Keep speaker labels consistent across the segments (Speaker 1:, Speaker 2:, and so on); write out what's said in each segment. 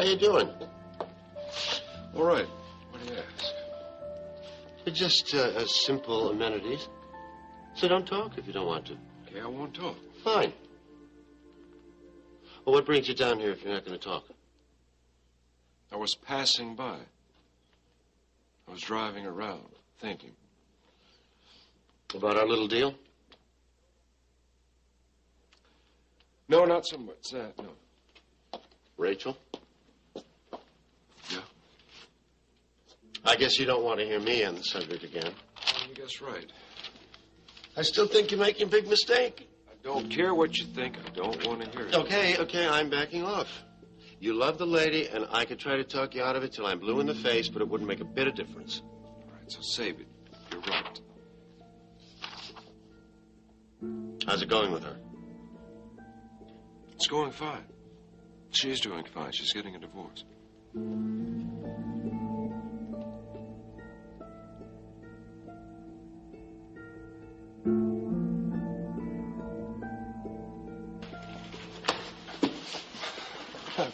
Speaker 1: How you doing?
Speaker 2: All right. What do you ask?
Speaker 1: Just simple amenities. So don't talk if you don't want to.
Speaker 2: Okay, I won't talk.
Speaker 1: Fine. Well, what brings you down here if you're not going to talk?
Speaker 2: I was passing by. I was driving around, thinking.
Speaker 1: About our little deal?
Speaker 2: No, not so much that, no.
Speaker 1: Rachel?
Speaker 2: Yeah?
Speaker 1: I guess you don't want to hear me on the subject again.
Speaker 2: I guess right.
Speaker 1: I still think you're making a big mistake.
Speaker 2: I don't care what you think. I don't want to hear it.
Speaker 1: Okay, I'm backing off. You love the lady, and I could try to talk you out of it till I'm blue in the face, but it wouldn't make a bit of difference.
Speaker 2: All right, so save it. You're right.
Speaker 1: How's it going with her?
Speaker 2: It's going fine. She's doing fine. She's getting a divorce.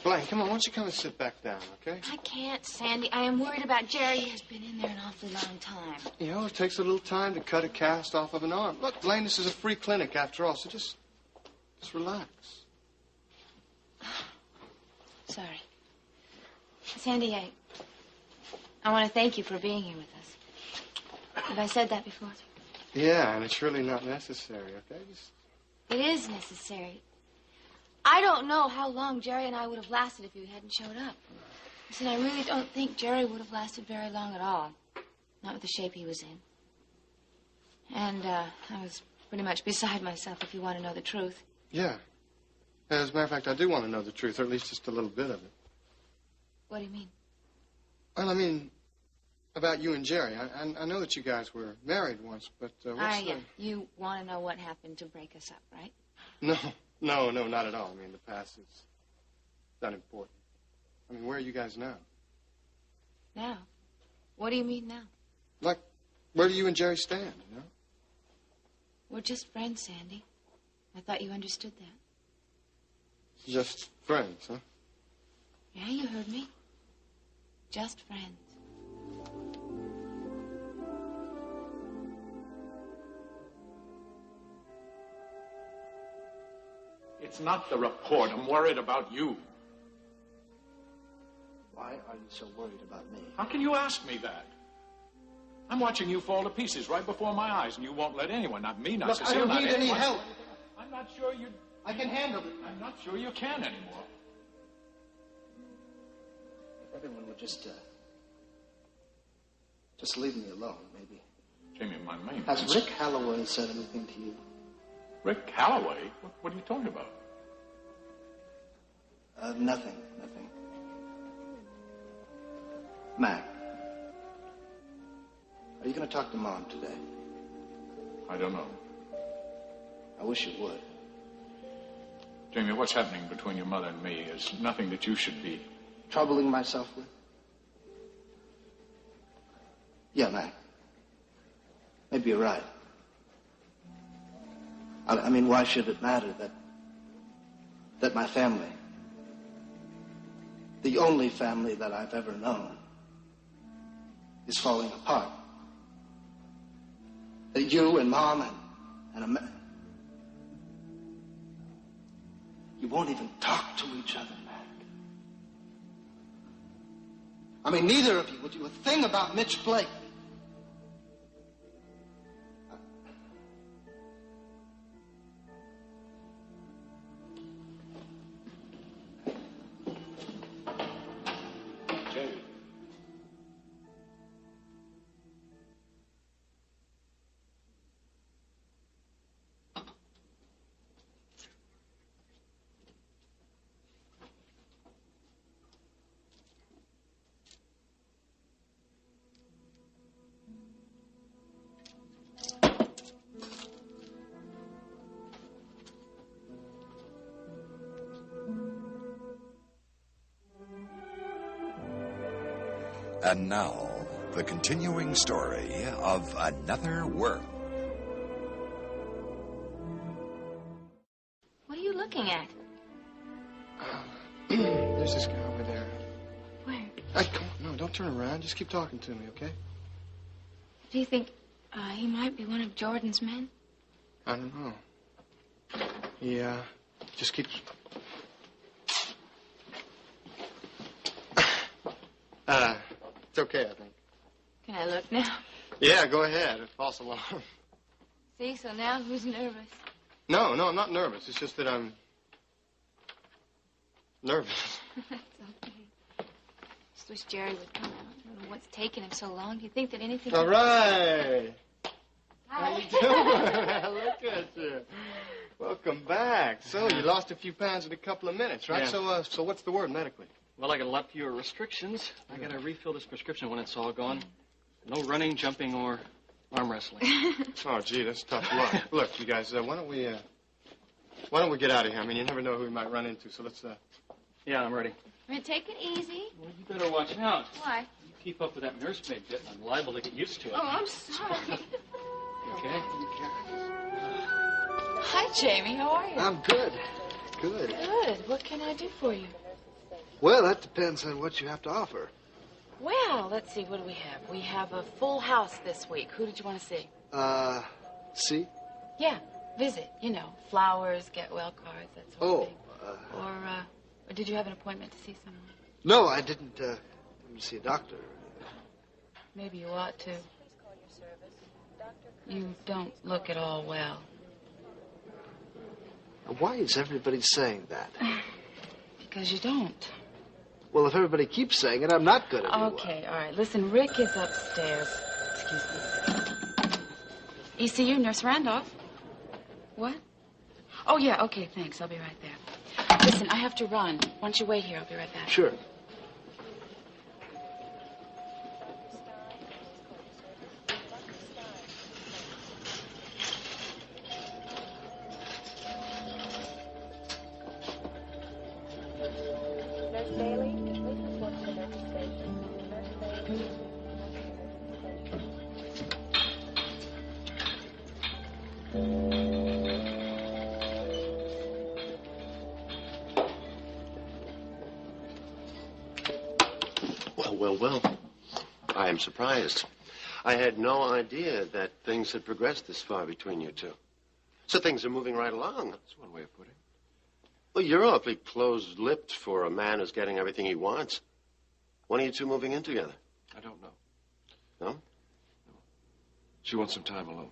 Speaker 3: Blaine, come on, why don't you come and sit back down, okay?
Speaker 4: I can't, Sandy. I am worried about Jerry. He has been in there an awfully long time.
Speaker 3: You know, it takes a little time to cut a cast off of an arm. Look, Blaine, this is a free clinic after all, so just relax.
Speaker 4: Sorry. Sandy, I want to thank you for being here with us. Have I said that before?
Speaker 3: Yeah, and it's really not necessary, okay?
Speaker 4: It is necessary. I don't know how long Jerry and I would have lasted if you hadn't showed up. Listen, I really don't think Jerry would have lasted very long at all. Not with the shape he was in. And I was pretty much beside myself, if you want to know the truth.
Speaker 3: Yeah. As a matter of fact, I do want to know the truth, or at least just a little bit of it.
Speaker 4: What do you mean?
Speaker 3: Well, I mean, about you and Jerry. I know that you guys were married once, but
Speaker 4: You want to know what happened to break us up, right?
Speaker 3: No, not at all. I mean, the past is not important. I mean, where are you guys now?
Speaker 4: Now? What do you mean now?
Speaker 3: Like, where do you and Jerry stand, you know?
Speaker 4: We're just friends, Sandy. I thought you understood that.
Speaker 3: Just friends, huh?
Speaker 4: Yeah, you heard me. Just friends.
Speaker 5: It's not the report. I'm worried about you.
Speaker 6: Why are you so worried about me?
Speaker 5: How can you ask me that? I'm watching you fall to pieces right before my eyes, and you won't let anyone, not me, not Cecile,
Speaker 3: I don't need any help.
Speaker 5: I'm not sure you...
Speaker 3: I can handle it.
Speaker 5: I'm not sure you can anymore.
Speaker 6: If everyone would just leave me alone, maybe.
Speaker 5: Jamie, my main...
Speaker 6: Has Rick Halloway said anything to you?
Speaker 5: Rick Halloway? What are you talking about?
Speaker 6: Nothing. Mac, are you going to talk to Mom today?
Speaker 5: I don't know.
Speaker 6: I wish you would.
Speaker 5: Jamie, what's happening between your mother and me is nothing that you should be...
Speaker 6: Troubling myself with? Yeah, Mac. Maybe you're right. I mean, why should it matter that my family, the only family that I've ever known, is falling apart? That you and Mom and a man, you won't even talk to each other, Mac. I mean, neither of you will do a thing about Mitch Blake.
Speaker 7: And now, the continuing story of Another World.
Speaker 4: What are you looking at?
Speaker 3: There's this guy over there. Hey, come on. No, don't turn around. Just keep talking to me, okay?
Speaker 4: Do you think he might be one of Jordan's men?
Speaker 3: I don't know. Yeah. Just keep... It's okay, I think.
Speaker 4: Can I look now?
Speaker 3: Yeah, go ahead. False alarm.
Speaker 4: Cecile, now who's nervous?
Speaker 3: No, I'm not nervous. It's just that I'm... nervous.
Speaker 4: That's okay. Just wish Jerry would come out. I don't know what's taking him so long. Do you think that anything...
Speaker 3: All right.
Speaker 4: Hi.
Speaker 3: How you doing? Look at you. Welcome back. So, you lost a few pounds in a couple of minutes, right?
Speaker 8: Yeah.
Speaker 3: So what's the word medically?
Speaker 8: Well, I got a lot fewer restrictions. I got to refill this prescription when it's all gone. No running, jumping, or arm wrestling.
Speaker 3: Oh, gee, that's tough luck. Look, you guys, why don't we get out of here? I mean, you never know who we might run into, so let's,
Speaker 8: Yeah, I'm ready.
Speaker 4: I mean, take it easy.
Speaker 8: Well, you better watch out.
Speaker 4: Why?
Speaker 8: You keep up with that nursemaid bit, and I'm liable to get used to it.
Speaker 4: Oh, I'm sorry.
Speaker 8: Okay?
Speaker 4: Hi, Jamie. How are you?
Speaker 6: I'm good. Good.
Speaker 4: Good. What can I do for you?
Speaker 6: Well, that depends on what you have to offer.
Speaker 9: Well, let's see. What do we have? We have a full house this week. Who did you want to see?
Speaker 6: See?
Speaker 9: Yeah, visit. You know, flowers, get well cards, that sort of thing. Or did you have an appointment to see someone?
Speaker 6: No, I didn't, see a doctor.
Speaker 9: Maybe you ought to. You don't look at all well.
Speaker 6: Why is everybody saying that?
Speaker 9: Because you don't.
Speaker 6: Well, if everybody keeps saying it, I'm not good at it.
Speaker 9: Okay, all right. Listen, Rick is upstairs. Excuse me. ECU, Nurse Randolph. What? Oh, yeah, okay, thanks. I'll be right there. Listen, I have to run. Why don't you wait here? I'll be right back.
Speaker 6: Sure.
Speaker 1: Well. I am surprised. I had no idea that things had progressed this far between you two. So things are moving right along.
Speaker 2: That's one way of putting it.
Speaker 1: Well, you're awfully close-lipped for a man who's getting everything he wants. When are you two moving in together?
Speaker 2: I don't know.
Speaker 1: No?
Speaker 2: She wants some time alone.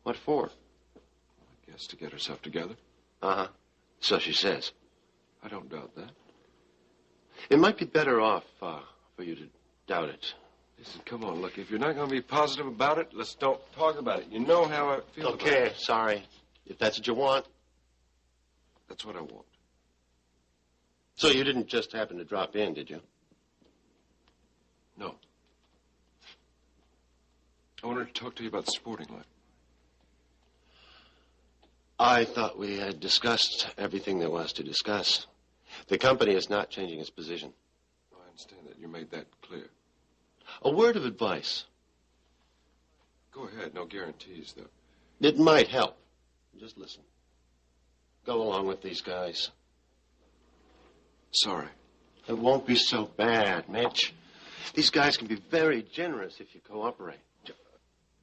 Speaker 1: What for?
Speaker 2: I guess to get herself together.
Speaker 1: Uh-huh. So she says.
Speaker 2: I don't doubt that.
Speaker 1: It might be better off for you to doubt it.
Speaker 2: Listen, come on, look, if you're not going to be positive about it, let's don't talk about it. You know how I feel about it.
Speaker 1: Okay, sorry. If that's what you want.
Speaker 2: That's what I want.
Speaker 1: So you didn't just happen to drop in, did you?
Speaker 2: No. I wanted to talk to you about the sporting life.
Speaker 1: I thought we had discussed everything there was to discuss. The company is not changing its position.
Speaker 2: I understand that. You made that clear.
Speaker 1: A word of advice.
Speaker 2: Go ahead. No guarantees, though.
Speaker 1: It might help. Just listen. Go along with these guys.
Speaker 2: Sorry.
Speaker 1: It won't be so bad, Mitch. These guys can be very generous if you cooperate.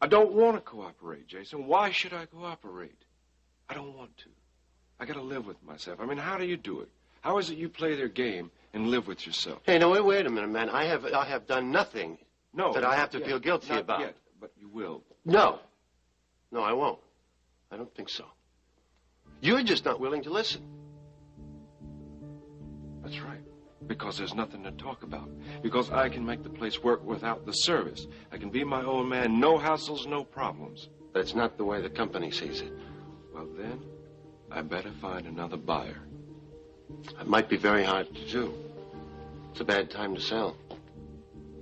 Speaker 2: I don't want to cooperate, Jason. Why should I cooperate? I don't want to. I got to live with myself. I mean, how do you do it? How is it you play their game and live with yourself?
Speaker 1: Hey, no, wait a minute, man. I have done nothing that I have to feel guilty
Speaker 2: not
Speaker 1: about.
Speaker 2: Yet, but you will.
Speaker 1: No, I won't. I don't think so. You're just not willing to listen.
Speaker 2: That's right. Because there's nothing to talk about. Because I can make the place work without the service. I can be my own man. No hassles, no problems.
Speaker 1: That's not the way the company sees it.
Speaker 2: Well, then, I better find another buyer.
Speaker 1: It might be very hard to do. It's a bad time to sell.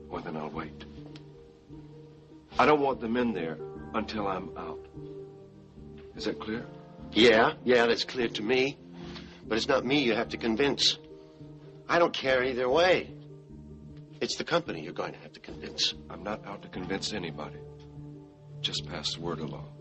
Speaker 2: Well, then I'll wait. I don't want them in there until I'm out. Is that clear?
Speaker 1: Yeah, that's clear to me. But it's not me you have to convince. I don't care either way. It's the company you're going to have to convince.
Speaker 2: I'm not out to convince anybody. Just pass the word along.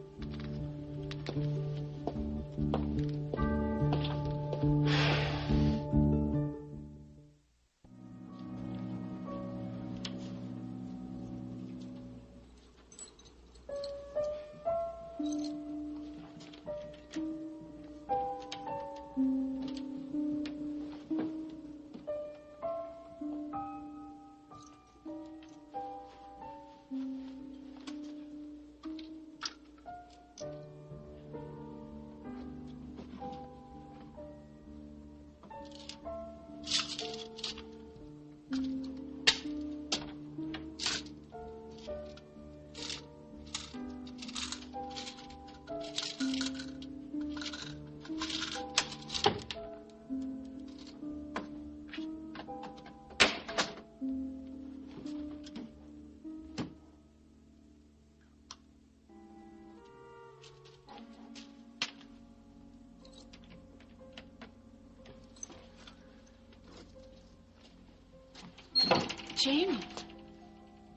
Speaker 9: Jamie.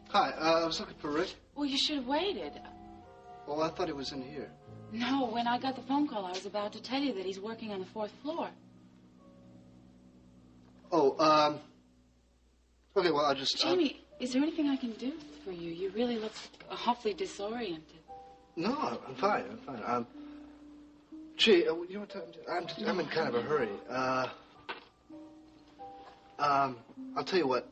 Speaker 6: Hi, I was looking for Rick.
Speaker 9: Well, you should have waited.
Speaker 6: Well, I thought he was in here.
Speaker 9: No, when I got the phone call, I was about to tell you that he's working on the 4th floor.
Speaker 6: Oh, okay, well, I'll just...
Speaker 9: Jamie, is there anything I can do for you? You really look awfully disoriented.
Speaker 6: No, I'm fine, gee, you know what I'm in kind of a hurry. I'll tell you what.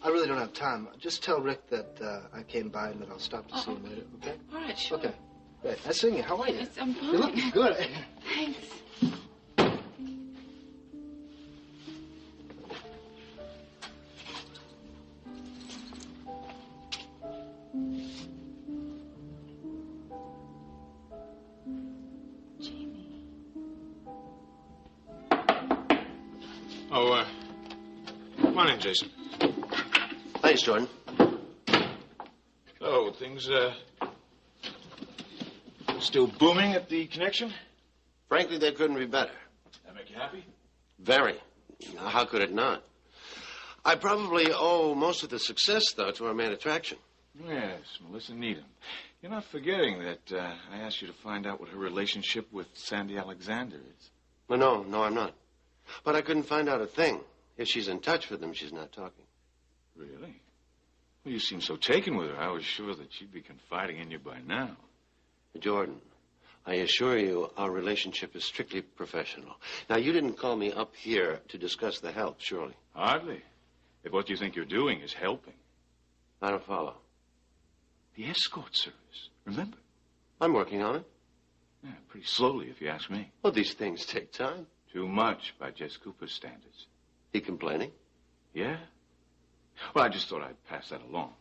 Speaker 6: I really don't have time. Just tell Rick that I came by and that I'll stop to see him later, okay?
Speaker 9: All right, sure.
Speaker 6: Okay. Great. Nice seeing you. How are you?
Speaker 9: I'm fine.
Speaker 6: You're looking good.
Speaker 9: Thanks. Jamie.
Speaker 5: Oh, come on in, Jason.
Speaker 1: Thanks, Jordan.
Speaker 5: So, things, still booming at the connection?
Speaker 1: Frankly, they couldn't be better.
Speaker 5: That make you happy?
Speaker 1: Very. How could it not? I probably owe most of the success, though, to our main attraction.
Speaker 5: Yes, Melissa Needham. You're not forgetting that I asked you to find out what her relationship with Sandy Alexander is.
Speaker 1: Well, no, I'm not. But I couldn't find out a thing. If she's in touch with him, she's not talking.
Speaker 5: Really? Well, you seem so taken with her. I was sure that she'd be confiding in you by now.
Speaker 1: Jordan, I assure you our relationship is strictly professional. Now, you didn't call me up here to discuss the help, surely?
Speaker 5: Hardly. If what you think you're doing is helping.
Speaker 1: I don't follow.
Speaker 5: The escort service, remember?
Speaker 1: I'm working on it.
Speaker 5: Yeah, pretty slowly, if you ask me.
Speaker 1: Well, these things take time.
Speaker 5: Too much by Jess Cooper's standards.
Speaker 1: He complaining?
Speaker 5: Yeah? Well, I just thought I'd pass that along.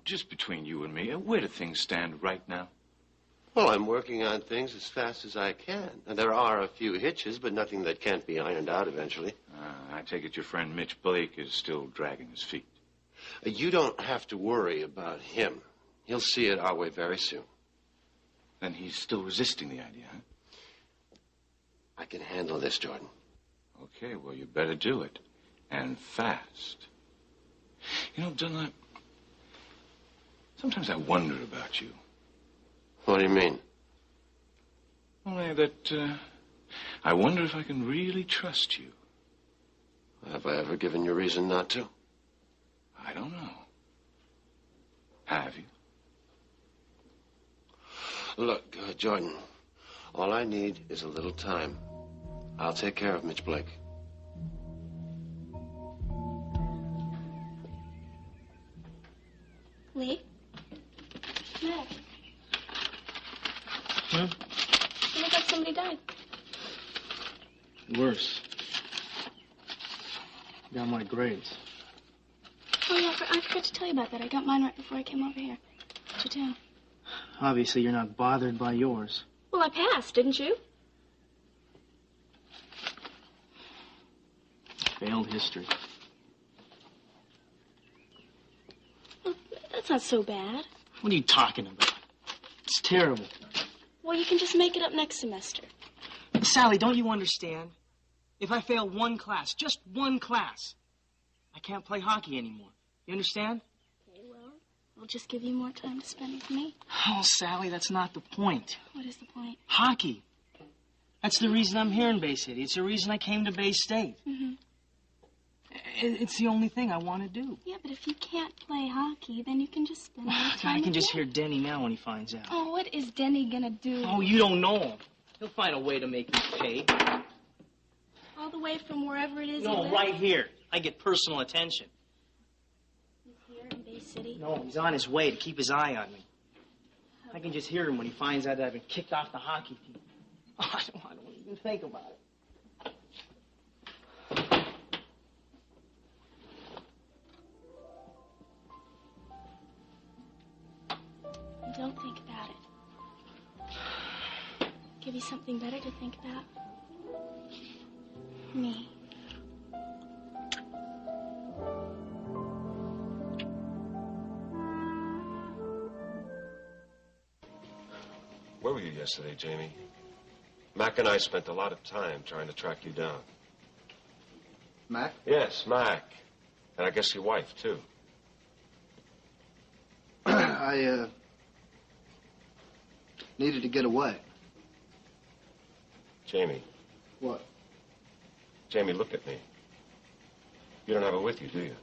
Speaker 5: Just between you and me, where do things stand right now?
Speaker 1: Well, I'm working on things as fast as I can. And there are a few hitches, but nothing that can't be ironed out eventually.
Speaker 5: I take it your friend Mitch Blake is still dragging his feet.
Speaker 1: You don't have to worry about him. He'll see it our way very soon.
Speaker 5: Then he's still resisting the idea, huh?
Speaker 1: I can handle this, Jordan.
Speaker 5: Okay, well, you better do it. And fast. You know, Dunlap, sometimes I wonder about you.
Speaker 1: What do you mean?
Speaker 5: Only that I wonder if I can really trust you.
Speaker 1: Have I ever given you reason not to?
Speaker 5: I don't know. Have you?
Speaker 1: Look, Jordan, all I need is a little time. I'll take care of Mitch Blake.
Speaker 4: Leigh? Matt? You look like somebody died.
Speaker 10: Worse. Got my grades.
Speaker 4: Oh, yeah, I forgot to tell you about that. I got mine right before I came over here. What'd you do?
Speaker 10: Obviously, you're not bothered by yours.
Speaker 4: Well, I passed, didn't you?
Speaker 10: Failed history.
Speaker 4: Well, that's not so bad.
Speaker 10: What are you talking about? It's terrible.
Speaker 4: Well, you can just make it up next semester.
Speaker 10: Sally, don't you understand? If I fail one class, just one class, I can't play hockey anymore. You understand?
Speaker 4: Okay, well, I'll just give you more time to spend with me.
Speaker 10: Oh, Sally, that's not the point.
Speaker 4: What is the point?
Speaker 10: Hockey. That's the reason I'm here in Bay City. It's the reason I came to Bay State.
Speaker 4: Mm-hmm.
Speaker 10: It's the only thing I want to do.
Speaker 4: Yeah, but if you can't play hockey, then you can just spend more time
Speaker 10: I can
Speaker 4: with
Speaker 10: just
Speaker 4: me.
Speaker 10: hear Denny now when he finds out.
Speaker 4: Oh, what is Denny gonna do?
Speaker 10: Oh, you don't know him. He'll find a way to make me pay.
Speaker 4: All the way from wherever it is
Speaker 10: No,
Speaker 4: you live?
Speaker 10: right here. I get personal attention.
Speaker 4: He's here in Bay City?
Speaker 10: No, he's on his way to keep his eye on me. I can just hear him when he finds out that I've been kicked off the hockey team. Oh, I don't even think about it.
Speaker 4: Don't think about it. Give you something better to think about. Me.
Speaker 2: Where were you yesterday, Jamie? Mac and I spent a lot of time trying to track you down.
Speaker 6: Mac?
Speaker 2: Yes, Mac. And I guess your wife, too.
Speaker 6: I needed to get away.
Speaker 2: Jamie.
Speaker 6: What?
Speaker 2: Jamie, look at me. You don't have it with you, do you?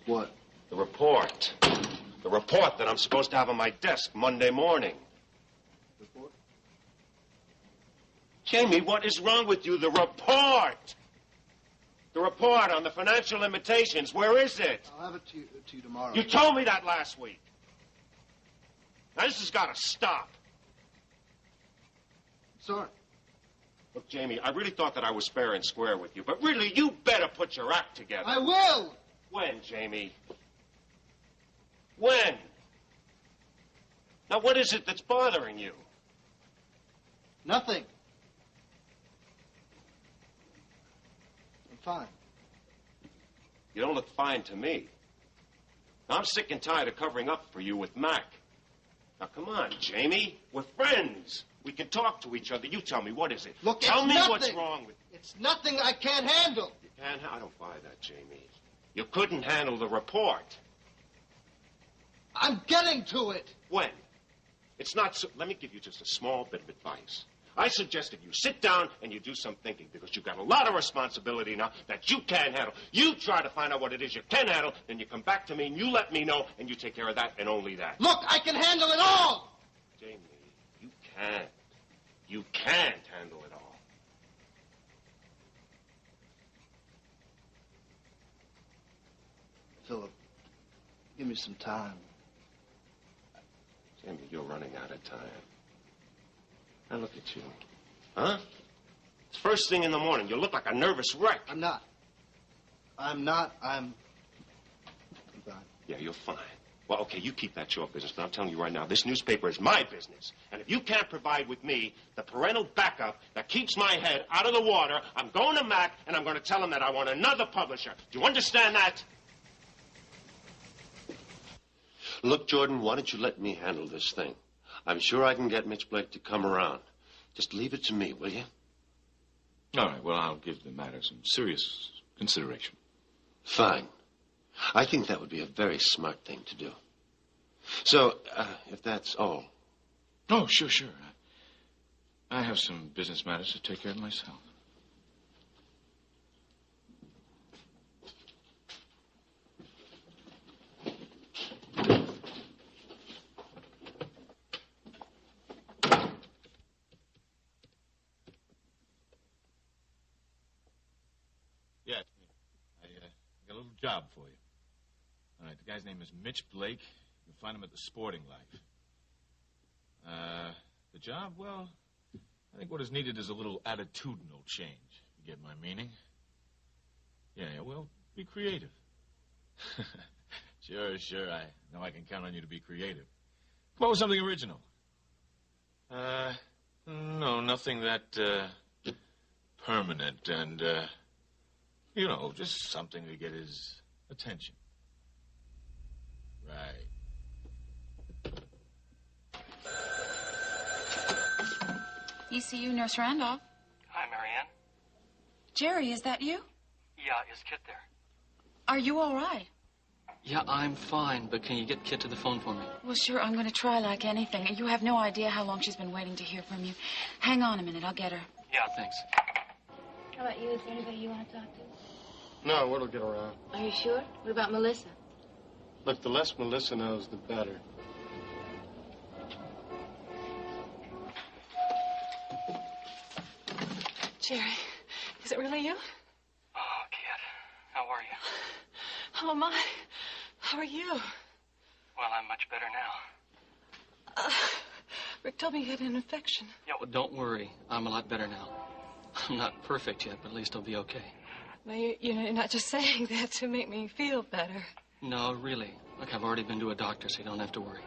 Speaker 6: What?
Speaker 2: The report. The report that I'm supposed to have on my desk Monday morning.
Speaker 6: Report?
Speaker 2: Jamie, what is wrong with you? The report! The report on the financial limitations. Where is it?
Speaker 6: I'll have it to you tomorrow.
Speaker 2: You told me that last week. Now, this has got to stop.
Speaker 6: Sorry.
Speaker 2: Look, Jamie, I really thought that I was fair and square with you, but really, you better put your act together.
Speaker 6: I will!
Speaker 2: When, Jamie? When? Now, what is it that's bothering you?
Speaker 6: Nothing. I'm fine.
Speaker 2: You don't look fine to me. Now, I'm sick and tired of covering up for you with Mac. Now, come on, Jamie. We're friends. We can talk to each other. You tell me, what is it?
Speaker 6: Look,
Speaker 2: tell me
Speaker 6: nothing.
Speaker 2: What's wrong with you.
Speaker 6: It's nothing I can't handle.
Speaker 2: You can't? I don't buy that, Jamie. You couldn't handle the report.
Speaker 6: I'm getting to it.
Speaker 2: When? It's not so... Let me give you just a small bit of advice. I suggested you sit down and you do some thinking because you've got a lot of responsibility now that you can't handle. You try to find out what it is you can handle, then you come back to me and you let me know and you take care of that and only that.
Speaker 6: Look, I can handle it all.
Speaker 2: Jamie, you can't. You can't handle it all.
Speaker 6: Philip, give me some time.
Speaker 2: Jamie, you're running out of time. Now look at you. Huh? It's first thing in the morning. You look like a nervous wreck.
Speaker 6: I'm not. I'm fine.
Speaker 2: Yeah, you're fine. Well, okay, you keep that your business, but I'm telling you right now, this newspaper is my business. And if you can't provide with me the parental backup that keeps my head out of the water, I'm going to Mac and I'm going to tell him that I want another publisher. Do you understand that?
Speaker 1: Look, Jordan, why don't you let me handle this thing? I'm sure I can get Mitch Blake to come around. Just leave it to me, will you?
Speaker 5: All right, well, I'll give the matter some serious consideration.
Speaker 1: Fine. I think that would be a very smart thing to do. So, if that's all.
Speaker 5: Oh, sure. I have some business matters to take care of myself. Yeah, it's me. I got a little job for you. All right, the guy's name is Mitch Blake. You'll find him at the Sporting Life. The job, well, I think what is needed is a little attitudinal change. You get my meaning? Yeah, well, be creative. Sure. I know I can count on you to be creative. Come up with something original. No, nothing that, permanent and, just something to get his attention. Right.
Speaker 9: ECU Nurse Randolph.
Speaker 8: Hi, Marianne.
Speaker 9: Jerry, is that you?
Speaker 8: Yeah, is Kit there?
Speaker 9: Are you all right?
Speaker 8: Yeah, I'm fine, but can you get Kit to the phone for me?
Speaker 9: Well, sure, I'm going to try like anything. You have no idea how long she's been waiting to hear from you. Hang on a minute, I'll get her.
Speaker 8: Yeah, thanks.
Speaker 4: How about you? Is there anybody you want to talk to?
Speaker 3: No, word'll get around.
Speaker 4: Are you sure? What about Melissa?
Speaker 3: Look, the less Melissa knows, the better.
Speaker 11: Jerry, is it really you?
Speaker 8: Oh, Kit, how are you?
Speaker 11: How am I? How are you?
Speaker 8: Well, I'm much better now.
Speaker 11: Rick told me you had an infection.
Speaker 8: Yeah, well, don't worry. I'm a lot better now. I'm not perfect yet, but at least I'll be okay.
Speaker 11: Well, you're not just saying that to make me feel better.
Speaker 8: No, really. Look, I've already been to a doctor, so you don't have to worry.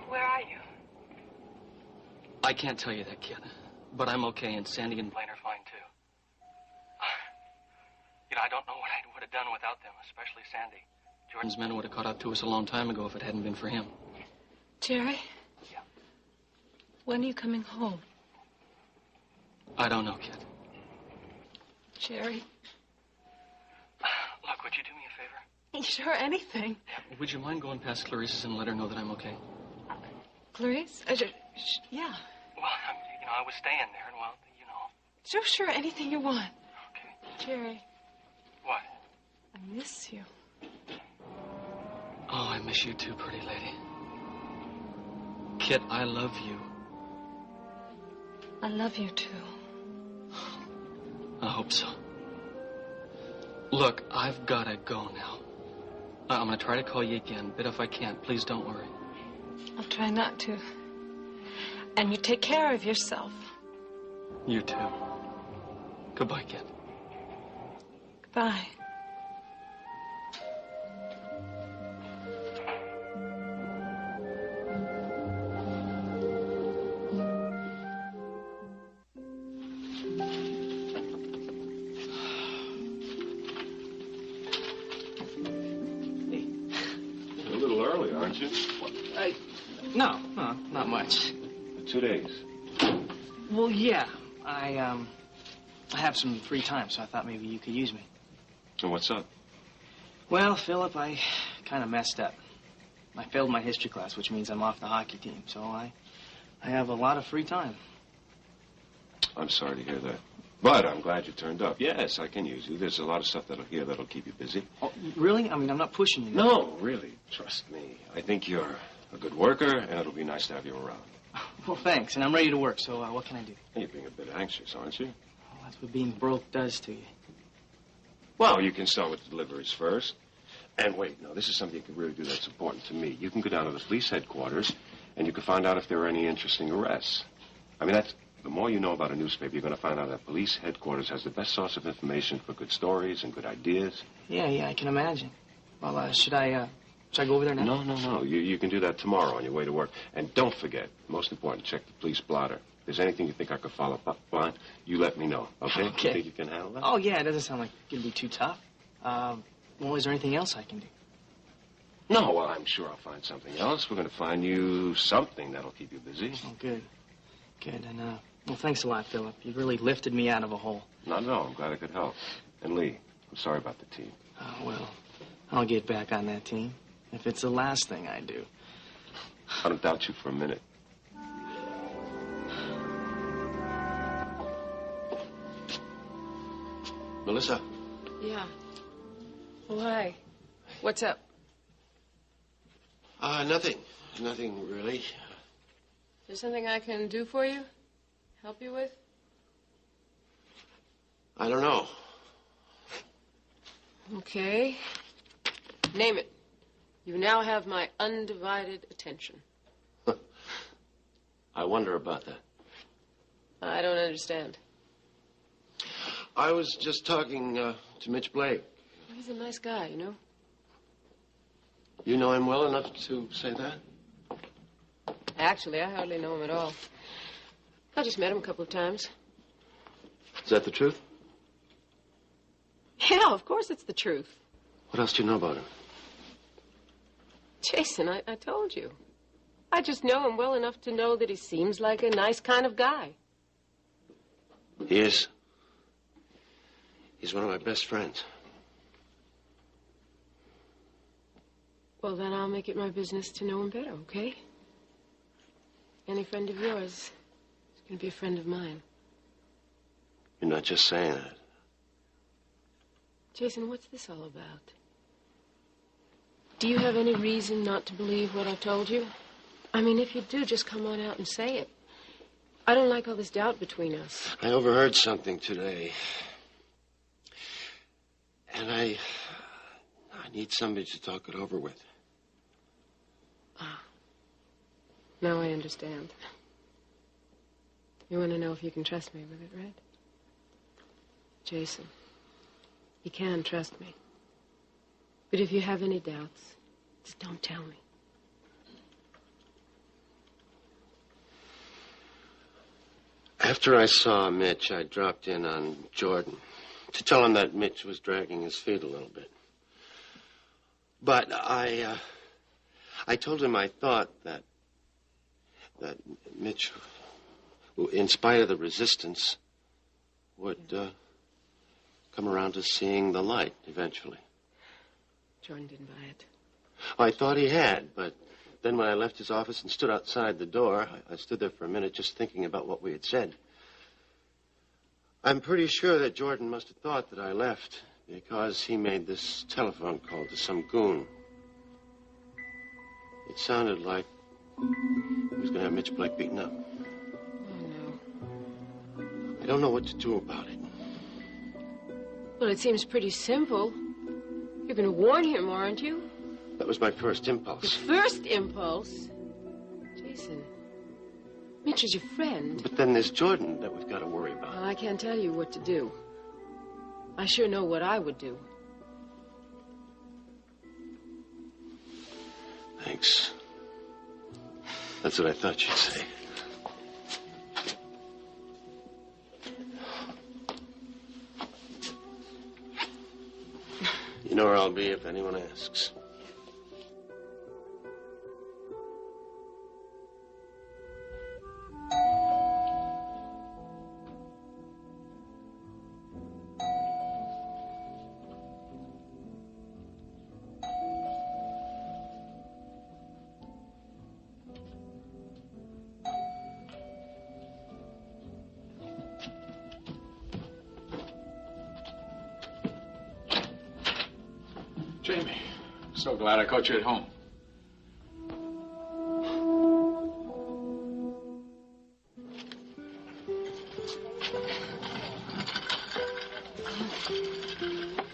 Speaker 11: Where are you?
Speaker 8: I can't tell you that, Kid. But I'm okay, and Sandy and Blaine are fine, too. I don't know what I would have done without them, especially Sandy. Jordan's men would have caught up to us a long time ago if it hadn't been for him.
Speaker 11: Jerry?
Speaker 8: Yeah?
Speaker 11: When are you coming home?
Speaker 8: I don't know, Kid.
Speaker 11: Jerry?
Speaker 8: Look, would you do me a favor?
Speaker 11: Sure, anything.
Speaker 8: Would you mind going past Clarice's and let her know that I'm okay?
Speaker 11: Clarice? Yeah.
Speaker 8: Well, I was staying there, and
Speaker 11: Sure, anything you want.
Speaker 8: Okay.
Speaker 11: Jerry.
Speaker 8: What?
Speaker 11: I miss you.
Speaker 8: Oh, I miss you too, pretty lady. Kit, I love you.
Speaker 11: I love you, too.
Speaker 8: I hope so. Look, I've got to go now. I'm going to try to call you again, but if I can't, please don't worry.
Speaker 11: I'll try not to. And you take care of yourself.
Speaker 8: You too. Goodbye, Kit.
Speaker 11: Goodbye.
Speaker 10: No, not much.
Speaker 2: 2 days.
Speaker 10: Well, yeah. I have some free time, so I thought maybe you could use me.
Speaker 2: So what's up?
Speaker 10: Well, Philip, I kind of messed up. I failed my history class, which means I'm off the hockey team. So I have a lot of free time.
Speaker 2: I'm sorry to hear that. But I'm glad you turned up. Yes, I can use you. There's a lot of stuff that'll keep you busy.
Speaker 10: Oh, really? I mean, I'm not pushing you.
Speaker 2: No, really. Trust me. I think you're a good worker, and it'll be nice to have you around.
Speaker 10: Well, thanks, and I'm ready to work, so what can I do?
Speaker 2: You're being a bit anxious, aren't you?
Speaker 10: Oh, that's what being broke does to you.
Speaker 2: Well, you can start with the deliveries first. And wait, no, this is something you can really do that's important to me. You can go down to the police headquarters, and you can find out if there are any interesting arrests. I mean, the more you know about a newspaper, you're going to find out that police headquarters has the best source of information for good stories and good ideas.
Speaker 10: Yeah, I can imagine. Well, should I go over there now?
Speaker 2: No. You can do that tomorrow on your way to work. And don't forget, most important, check the police blotter. If there's anything you think I could follow up on, you let me know, okay?
Speaker 10: Okay.
Speaker 2: You think you can handle that?
Speaker 10: Oh, yeah, it doesn't sound like it's going to be too tough. Well, is there anything else I can do?
Speaker 2: No, well, I'm sure I'll find something else. We're going to find you something that'll keep you busy.
Speaker 10: Oh, good. Good, and, well, thanks a lot, Philip. You really lifted me out of a hole.
Speaker 2: Not at all. I'm glad I could help. And Leigh, I'm sorry about the team.
Speaker 10: Oh, well, I'll get back on that team. If it's the last thing I do.
Speaker 2: I don't doubt you for a minute.
Speaker 1: Melissa.
Speaker 11: Yeah. Oh, hi. What's up?
Speaker 1: Nothing. Nothing, really.
Speaker 11: Is there something I can do for you? Help you with?
Speaker 1: I don't know.
Speaker 11: Okay. Name it. You now have my undivided attention.
Speaker 1: I wonder about that.
Speaker 11: I don't understand.
Speaker 1: I was just talking to Mitch Blake.
Speaker 11: He's a nice guy, you know.
Speaker 1: You know him well enough to say that?
Speaker 11: Actually, I hardly know him at all. I just met him a couple of times.
Speaker 1: Is that the truth?
Speaker 11: Yeah, of course it's the truth.
Speaker 1: What else do you know about him?
Speaker 11: Jason, I told you. I just know him well enough to know that he seems like a nice kind of guy.
Speaker 1: He is. He's one of my best friends.
Speaker 11: Well, then I'll make it my business to know him better, okay? Any friend of yours is going to be a friend of mine.
Speaker 1: You're not just saying that.
Speaker 11: Jason, what's this all about? Do you have any reason not to believe what I told you? I mean, if you do, just come on out and say it. I don't like all this doubt between us.
Speaker 1: I overheard something today. And I need somebody to talk it over with.
Speaker 11: Ah. Now I understand. You want to know if you can trust me with it, right? Jason, you can trust me. But if you have any doubts, just don't tell me.
Speaker 1: After I saw Mitch, I dropped in on Jordan to tell him that Mitch was dragging his feet a little bit. But I told him I thought that Mitch, in spite of the resistance, would come around to seeing the light eventually.
Speaker 11: Jordan didn't buy it.
Speaker 1: I thought he had, but then when I left his office and stood outside the door, I stood there for a minute just thinking about what we had said. I'm pretty sure that Jordan must have thought that I left because he made this telephone call to some goon. It sounded like he was going to have Mitch Blake beaten up.
Speaker 11: Oh, no.
Speaker 1: I don't know what to do about it.
Speaker 11: Well, it seems pretty simple. You're going to warn him, aren't you?
Speaker 1: That was my first impulse.
Speaker 11: Your first impulse? Jason, Mitch is your friend.
Speaker 1: But then there's Jordan that we've got to worry about.
Speaker 11: Well, I can't tell you what to do. I sure know what I would do.
Speaker 1: Thanks. That's what I thought you'd say. You know where I'll be if anyone asks.
Speaker 5: Jamie, so glad I caught you at home.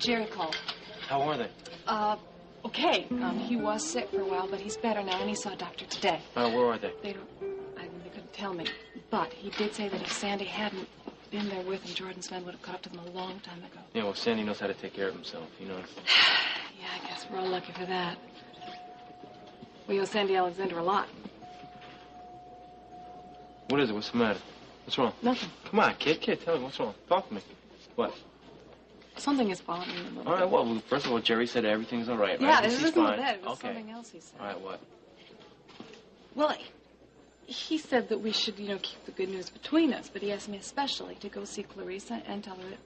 Speaker 12: Jerry called.
Speaker 1: How are they?
Speaker 12: Okay. He was sick for a while, but he's better now, and he saw a doctor today.
Speaker 1: Where are they?
Speaker 12: They couldn't tell me. But he did say that if Sandy hadn't been there with him, Jordan's men would have caught up to them a long time ago.
Speaker 8: Yeah, well, Sandy knows how to take care of himself. He knows.
Speaker 12: Yeah, I guess we're all lucky for that. We owe Sandy Alexander a lot.
Speaker 8: What is it? What's the matter? What's wrong?
Speaker 12: Nothing.
Speaker 8: Come on, kid, tell me what's wrong. Talk to me. What?
Speaker 12: Something is bothering me a little
Speaker 8: All right, well, first of all, Jerry said everything's all right, right?
Speaker 12: Yeah, this isn't
Speaker 8: fine.
Speaker 12: that. It was
Speaker 8: okay.
Speaker 12: something else he said.
Speaker 8: All right, what?
Speaker 12: Well, he said that we should, keep the good news between us, but he asked me especially to go see Clarice and tell her that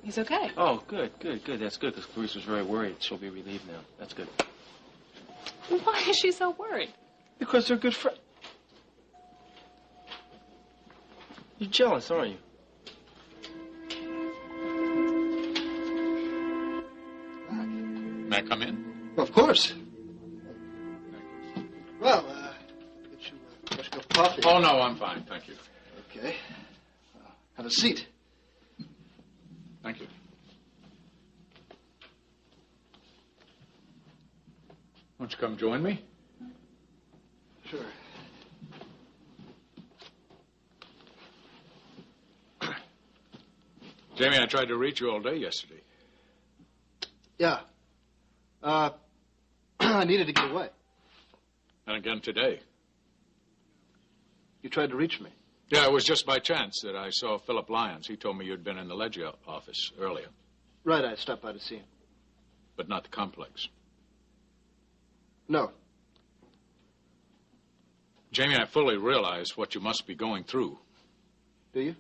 Speaker 12: he's okay.
Speaker 8: Oh, good. That's good, because Clarice was very worried. She'll be relieved now. That's good.
Speaker 12: Why is she so worried?
Speaker 8: Because they're good friends. You're jealous, aren't you?
Speaker 5: May I come in?
Speaker 6: Well, of course. Well, get you a fresh cup of coffee.
Speaker 5: Oh, no, I'm fine, thank you.
Speaker 6: Okay. Have a seat.
Speaker 5: Thank you. Won't you come join me?
Speaker 6: Sure.
Speaker 5: Jamie, I tried to reach you all day yesterday.
Speaker 6: Yeah. I needed to get away.
Speaker 5: And again today.
Speaker 6: You tried to reach me?
Speaker 5: Yeah, it was just by chance that I saw Philip Lyons. He told me you'd been in the ledger office earlier.
Speaker 6: Right, I stopped by to see him.
Speaker 5: But not the complex.
Speaker 6: No.
Speaker 5: Jamie, I fully realize what you must be going through.
Speaker 6: Do you?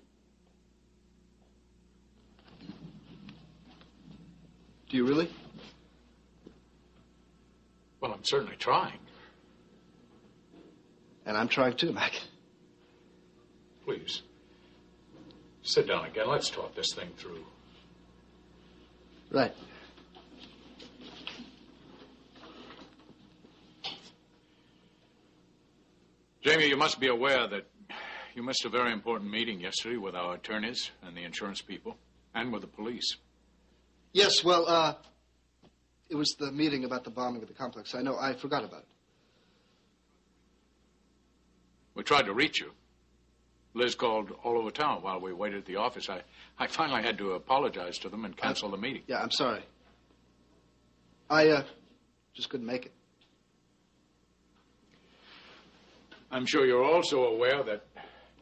Speaker 6: Do you really?
Speaker 5: Well, I'm certainly trying.
Speaker 6: And I'm trying too, Mac.
Speaker 5: Please. Sit down again. Let's talk this thing through.
Speaker 6: Right.
Speaker 5: Jamie, you must be aware that you missed a very important meeting yesterday with our attorneys and the insurance people and with the police.
Speaker 6: Yes, well, it was the meeting about the bombing of the complex. I know, I forgot about it.
Speaker 5: We tried to reach you. Liz called all over town while we waited at the office. I finally had to apologize to them and cancel the meeting.
Speaker 6: Yeah, I'm sorry. I just couldn't make it.
Speaker 5: I'm sure you're also aware that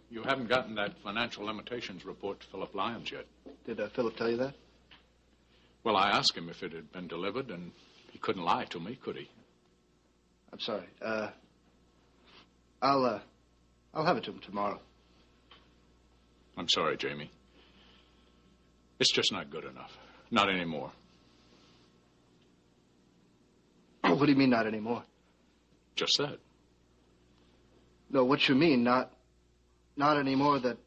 Speaker 5: you haven't gotten that financial limitations report to Philip Lyons yet.
Speaker 6: Did Philip tell you that?
Speaker 5: Well, I asked him if it had been delivered, and he couldn't lie to me, could he?
Speaker 6: I'm sorry. I'll have it to him tomorrow.
Speaker 5: I'm sorry, Jamie. It's just not good enough. Not anymore.
Speaker 6: What do you mean, not anymore?
Speaker 13: Just that.
Speaker 6: No, what you mean, not anymore that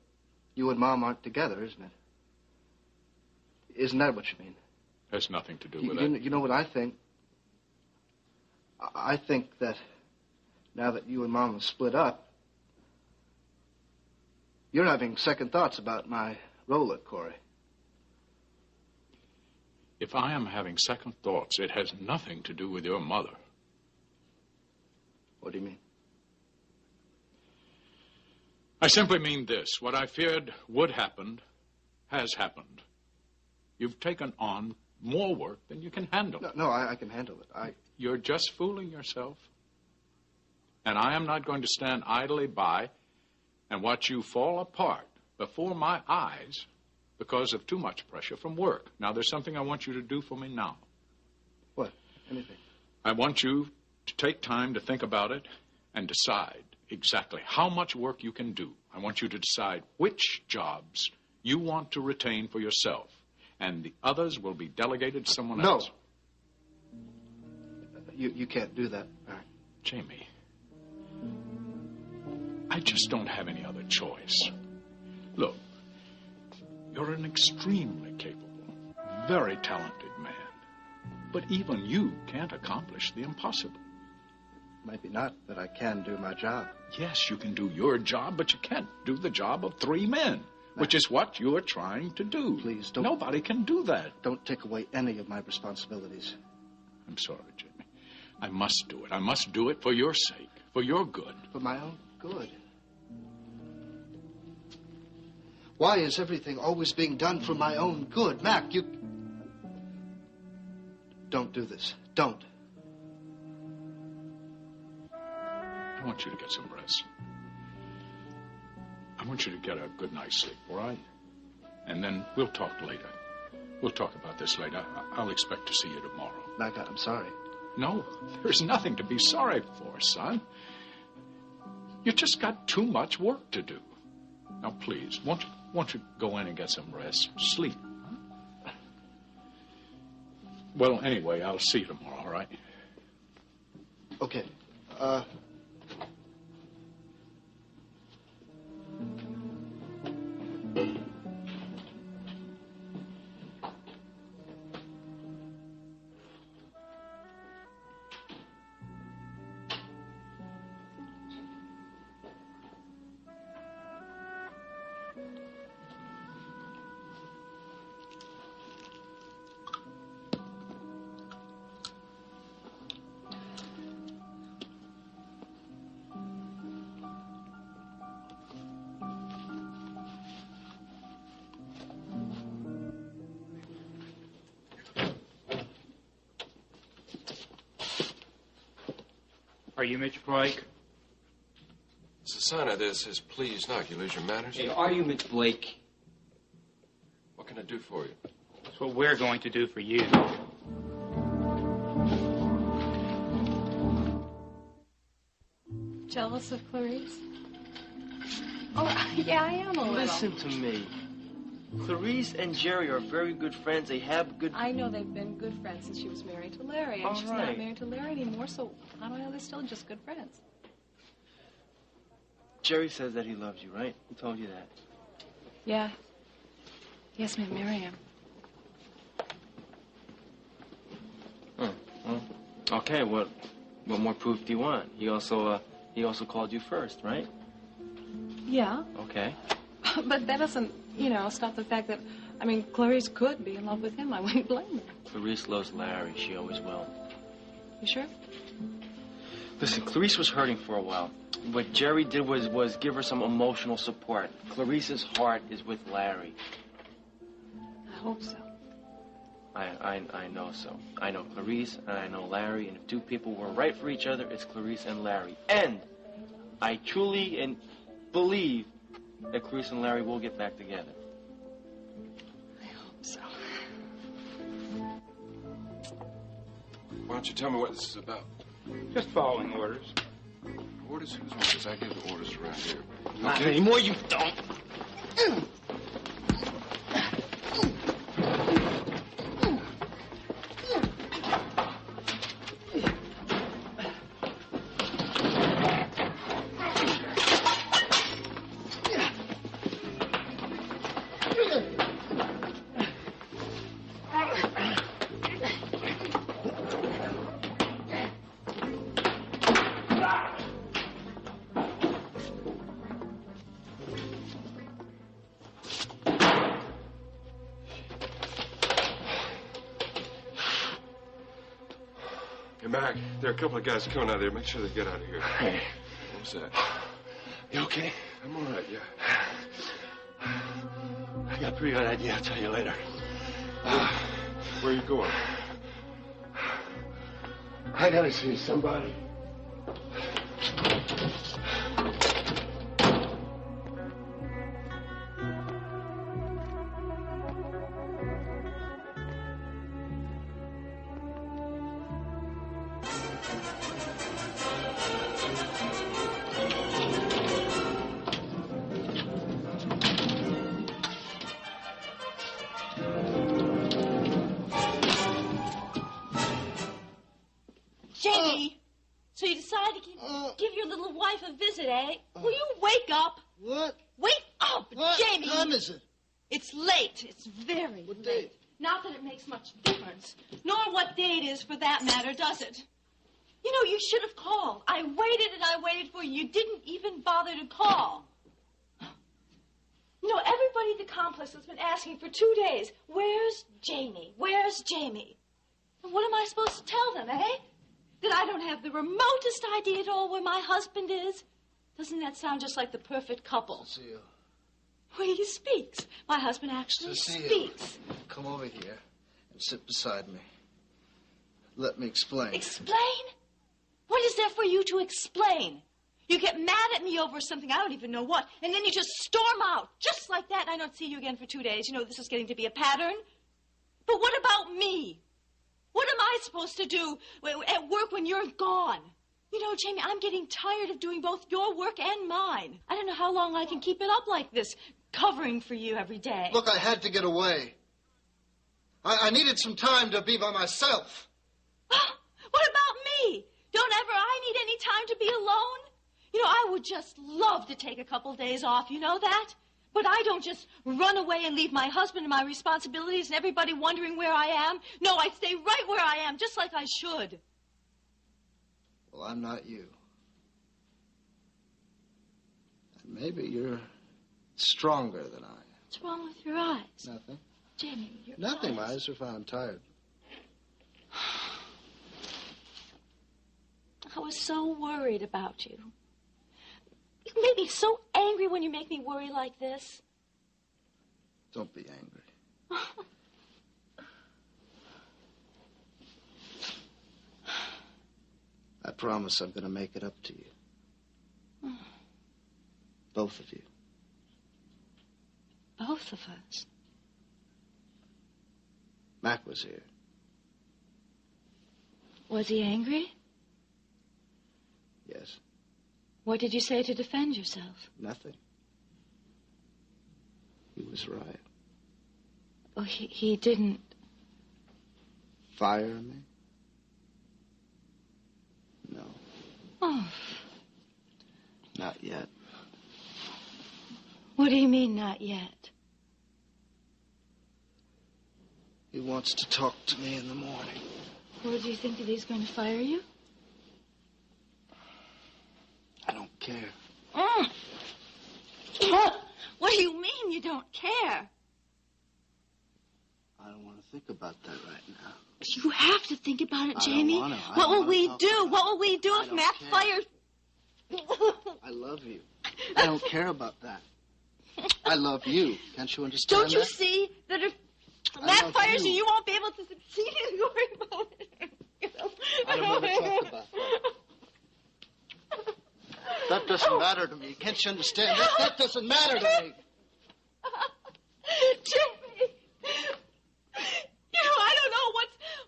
Speaker 6: you and Mom aren't together, isn't it? Isn't that what you mean?
Speaker 13: Has nothing to do with that.
Speaker 6: You know what I think? I think that now that you and Mom have split up, you're having second thoughts about my role at Corey.
Speaker 13: If I am having second thoughts, it has nothing to do with your mother.
Speaker 6: What do you mean?
Speaker 13: I simply mean this. What I feared would happen has happened. You've taken on more work than you can handle.
Speaker 6: No, I can handle it.
Speaker 13: You're just fooling yourself. And I am not going to stand idly by and watch you fall apart before my eyes because of too much pressure from work. Now, there's something I want you to do for me now.
Speaker 6: What? Anything?
Speaker 13: I want you to take time to think about it and decide exactly how much work you can do. I want you to decide which jobs you want to retain for yourself, and the others will be delegated to someone else.
Speaker 6: You can't do that.
Speaker 13: Jamie, I just don't have any other choice. Look, you're an extremely capable, very talented man. But even you can't accomplish the impossible.
Speaker 6: Maybe not, but I can do my job.
Speaker 13: Yes, you can do your job, but you can't do the job of 3 men, which is what you're trying to do.
Speaker 6: Please don't.
Speaker 13: Nobody can do that.
Speaker 6: Don't take away any of my responsibilities.
Speaker 13: I'm sorry, Jamie. I must do it. I must do it for your sake, for your good.
Speaker 6: For my own good. Why is everything always being done for my own good? Mac, you... Don't do this. Don't.
Speaker 13: I want you to get some rest. I want you to get a good night's sleep, all right? And then we'll talk later. We'll talk about this later. I'll expect to see you tomorrow.
Speaker 6: Mac, I'm sorry.
Speaker 13: No, there's nothing to be sorry for, son. You just got too much work to do. Now, please, won't you go in and get some rest? Sleep. Huh? Well, anyway, I'll see you tomorrow, all right?
Speaker 6: Okay.
Speaker 14: Are you Mitch Blake?
Speaker 15: It's a sign out there that says, please knock. You lose your manners?
Speaker 14: Hey, are you Mitch Blake?
Speaker 15: What can I do for you?
Speaker 14: That's what we're going to do for you.
Speaker 12: Jealous of Clarice? Oh, yeah, I am a little.
Speaker 10: Listen to me. Clarice and Jerry are very good friends. They have good...
Speaker 12: I know they've been good friends since she was married to Larry, and she's not married to Larry anymore, so I don't know, they're still just good friends.
Speaker 10: Jerry says that he loves you, right? He told you that.
Speaker 12: Yeah. He asked me to marry him.
Speaker 10: Oh, well, okay, what more proof do you want? He also called you first, right?
Speaker 12: Yeah.
Speaker 10: Okay.
Speaker 12: But that doesn't, stop the fact that, Clarice could be in love with him. I wouldn't blame her.
Speaker 10: Clarice loves Larry. She always will.
Speaker 12: You sure?
Speaker 10: Listen, Clarice was hurting for a while. What Jerry did was give her some emotional support. Clarice's heart is with Larry.
Speaker 12: I hope so.
Speaker 10: I know so. I know Clarice and I know Larry, and if two people were right for each other, it's Clarice and Larry. And I truly believe that Clarice and Larry will get back together.
Speaker 12: I hope so.
Speaker 15: Why don't you tell me what this is about?
Speaker 14: Just following orders.
Speaker 15: Orders? Whose orders? I give the orders around here.
Speaker 10: Not anymore, you don't.
Speaker 15: Mac, there are a couple of guys coming out there. Make sure they get out of here.
Speaker 1: Hey.
Speaker 15: What was that?
Speaker 1: You okay?
Speaker 15: I'm all right, yeah.
Speaker 1: I got a pretty good idea. I'll tell you later.
Speaker 15: Where are you going?
Speaker 1: I gotta see somebody.
Speaker 16: Jamie, so you decided to give your little wife a visit, eh? Will you wake up?
Speaker 6: What?
Speaker 16: Wake up, Jamie!
Speaker 6: What time is it?
Speaker 16: It's late. It's very late. Not that it makes much difference. Nor what day it is, for that matter, does it? You know, you should have called. I waited and I waited for you. You didn't even bother to call. You know, everybody at the complex has been asking for 2 days, where's Jamie? Where's Jamie? And what am I supposed to tell them, eh? That I don't have the remotest idea at all where my husband is? Doesn't that sound just like the perfect couple?
Speaker 6: Cecile.
Speaker 16: Well, he speaks. My husband actually
Speaker 6: Cecile,
Speaker 16: speaks.
Speaker 6: come over here and sit beside me. Let me explain.
Speaker 16: Explain? What is there for you to explain? You get mad at me over something, I don't even know what, and then you just storm out, just like that, and I don't see you again for 2 days. You know, this is getting to be a pattern. But what about me? What am I supposed to do at work when you're gone? You know, Jamie, I'm getting tired of doing both your work and mine. I don't know how long I can keep it up like this, covering for you every day.
Speaker 6: Look, I had to get away. I needed some time to be by myself.
Speaker 16: What about me? Don't ever I need any time to be alone? You know, I would just love to take a couple days off, you know that? But I don't just run away and leave my husband and my responsibilities and everybody wondering where I am. No, I stay right where I am, just like I should.
Speaker 6: Well, I'm not you. And maybe you're stronger than I am.
Speaker 16: What's wrong with your eyes?
Speaker 6: Nothing.
Speaker 16: Jamie, your
Speaker 6: Nothing. My
Speaker 16: eyes.
Speaker 6: eyes are fine. I'm tired.
Speaker 16: I was so worried about you. You make me so angry when you make me worry like this.
Speaker 6: Don't be angry. I promise I'm going to make it up to you. Both of you.
Speaker 16: Both of us?
Speaker 6: Mac was here.
Speaker 16: Was he angry?
Speaker 6: Yes.
Speaker 16: What did you say to defend yourself?
Speaker 6: Nothing. He was right.
Speaker 16: Oh, he didn't...
Speaker 6: Fire me? No.
Speaker 16: Oh.
Speaker 6: Not yet.
Speaker 16: What do you mean, not yet?
Speaker 6: He wants to talk to me in the morning.
Speaker 16: Well, do you think that he's going to fire you?
Speaker 6: I don't care.
Speaker 16: What do you mean you don't care?
Speaker 6: I don't want to think about that right now.
Speaker 16: You have to think about it,
Speaker 6: I
Speaker 16: Jamie.
Speaker 6: don't wanna.
Speaker 16: What will we do? What will we do if Matt fires...
Speaker 6: I love you. I don't care about that. I love you. Can't you understand
Speaker 16: Don't you
Speaker 6: that?
Speaker 16: see that if
Speaker 6: I
Speaker 16: Matt
Speaker 6: love
Speaker 16: fires
Speaker 6: you.
Speaker 16: you won't be able to succeed in worry about it.
Speaker 6: I don't want to talk about that. That doesn't matter to me. Can't you understand? That doesn't matter to me.
Speaker 16: Jamie, you know, I don't know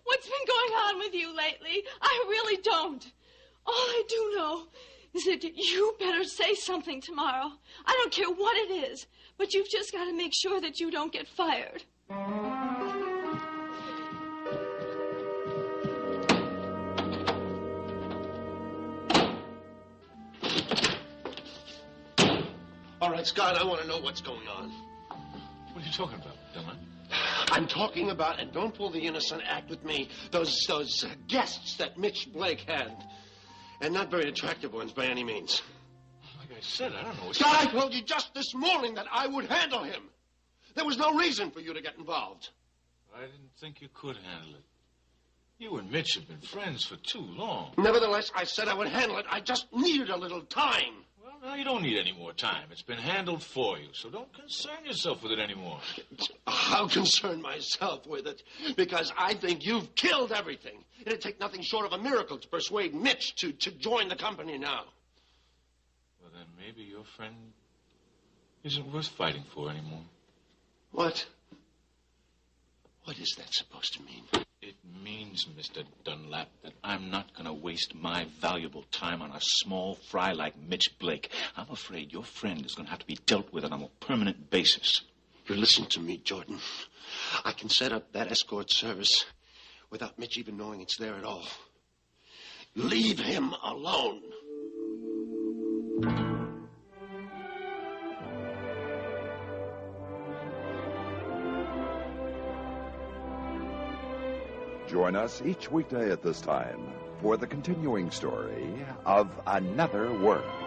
Speaker 16: what's been going on with you lately. I really don't. All I do know is that you better say something tomorrow. I don't care what it is, but you've just got to make sure that you don't get fired.
Speaker 1: All right, Scott, I want to know what's going on.
Speaker 5: What are you talking about, Dylan?
Speaker 1: I'm talking about, and don't pull the innocent act with me, those guests that Mitch Blake had. And not very attractive ones by any means.
Speaker 5: Like I said, I don't know.
Speaker 1: Scott, I told you just this morning that I would handle him. There was no reason for you to get involved.
Speaker 5: I didn't think you could handle it. You and Mitch have been friends for too long.
Speaker 1: Nevertheless, I said I would handle it. I just needed a little time.
Speaker 5: Well, now you don't need any more time. It's been handled for you, so don't concern yourself with it anymore.
Speaker 1: I'll concern myself with it because I think you've killed everything. It'd take nothing short of a miracle to persuade Mitch to join the company now.
Speaker 5: Well, then maybe your friend isn't worth fighting for anymore.
Speaker 1: What? What is that supposed to mean?
Speaker 5: It means, Mr. Dunlap, that I'm not going to waste my valuable time on a small fry like Mitch Blake. I'm afraid your friend is going to have to be dealt with on a permanent basis.
Speaker 1: You listen to me, Jordan. I can set up that escort service without Mitch even knowing it's there at all. Leave him alone.
Speaker 7: Join us each weekday at this time for the continuing story of Another World.